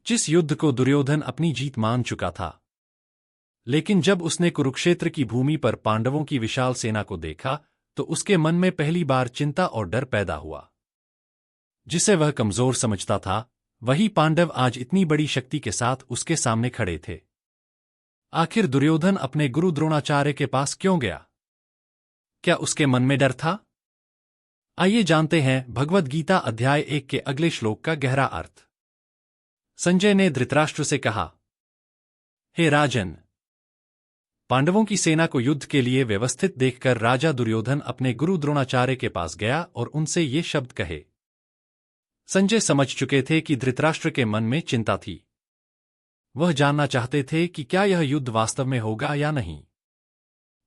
जिस युद्ध को दुर्योधन अपनी जीत मान चुका था। लेकिन जब उसने कुरुक्षेत्र की भूमि पर पांडवों की विशाल सेना को देखा तो उसके मन में पहली बार चिंता और डर पैदा हुआ। जिसे वह कमजोर समझता था, वही पांडव आज इतनी बड़ी शक्ति के साथ उसके सामने खड़े थे। आखिर दुर्योधन अपने गुरु द्रोणाचार्य के पास क्यों गया? क्या उसके मन में डर था? आइए जानते हैं भगवद गीता अध्याय 1 के अगले श्लोक का गहरा अर्थ। संजय ने धृतराष्ट्र से कहा, हे राजन, पांडवों की सेना को युद्ध के लिए व्यवस्थित देखकर राजा दुर्योधन अपने गुरु द्रोणाचार्य के पास गया और उनसे ये शब्द कहे। संजय समझ चुके थे कि धृतराष्ट्र के मन में चिंता थी। वह जानना चाहते थे कि क्या यह युद्ध वास्तव में होगा या नहीं।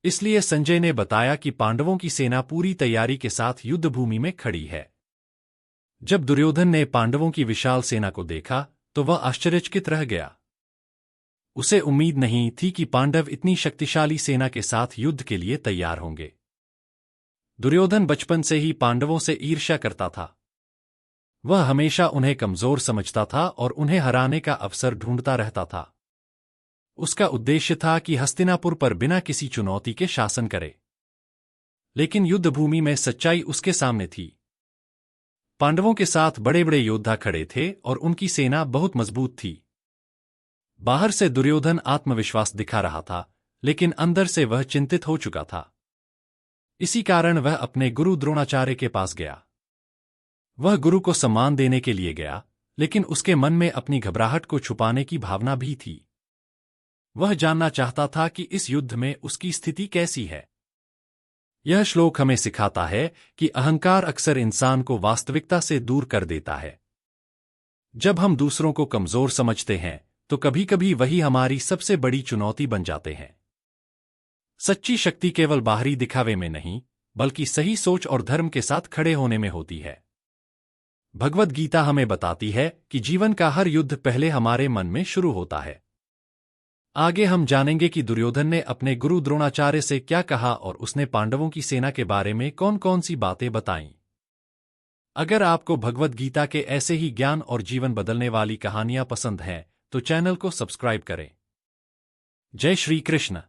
इसलिए संजय ने बताया कि पांडवों की सेना पूरी तैयारी के साथ युद्ध भूमि में खड़ी है। जब दुर्योधन ने पांडवों की विशाल सेना को देखा तो वह आश्चर्यचकित रह गया। उसे उम्मीद नहीं थी कि पांडव इतनी शक्तिशाली सेना के साथ युद्ध के लिए तैयार होंगे। दुर्योधन बचपन से ही पांडवों से ईर्ष्या करता था। वह हमेशा उन्हें कमजोर समझता था और उन्हें हराने का अवसर ढूंढता रहता था। उसका उद्देश्य था कि हस्तिनापुर पर बिना किसी चुनौती के शासन करे। लेकिन युद्ध भूमि में सच्चाई उसके सामने थी। पांडवों के साथ बड़े बड़े योद्धा खड़े थे और उनकी सेना बहुत मजबूत थी। बाहर से दुर्योधन आत्मविश्वास दिखा रहा था, लेकिन अंदर से वह चिंतित हो चुका था। इसी कारण वह अपने गुरु द्रोणाचार्य के पास गया। वह गुरु को सम्मान देने के लिए गया, लेकिन उसके मन में अपनी घबराहट को छुपाने की भावना भी थी। वह जानना चाहता था कि इस युद्ध में उसकी स्थिति कैसी है। यह श्लोक हमें सिखाता है कि अहंकार अक्सर इंसान को वास्तविकता से दूर कर देता है। जब हम दूसरों को कमजोर समझते हैं तो कभी-कभी वही हमारी सबसे बड़ी चुनौती बन जाते हैं। सच्ची शक्ति केवल बाहरी दिखावे में नहीं, बल्कि सही सोच और धर्म के साथ खड़े होने में होती है। भगवद गीता हमें बताती है कि जीवन का हर युद्ध पहले हमारे मन में शुरू होता है। आगे हम जानेंगे कि दुर्योधन ने अपने गुरु द्रोणाचार्य से क्या कहा और उसने पांडवों की सेना के बारे में कौन-कौन सी बातें बताईं। अगर आपको भगवद गीता के ऐसे ही ज्ञान और जीवन बदलने वाली कहानियां पसंद हैं, तो चैनल को सब्सक्राइब करें। जय श्री कृष्ण।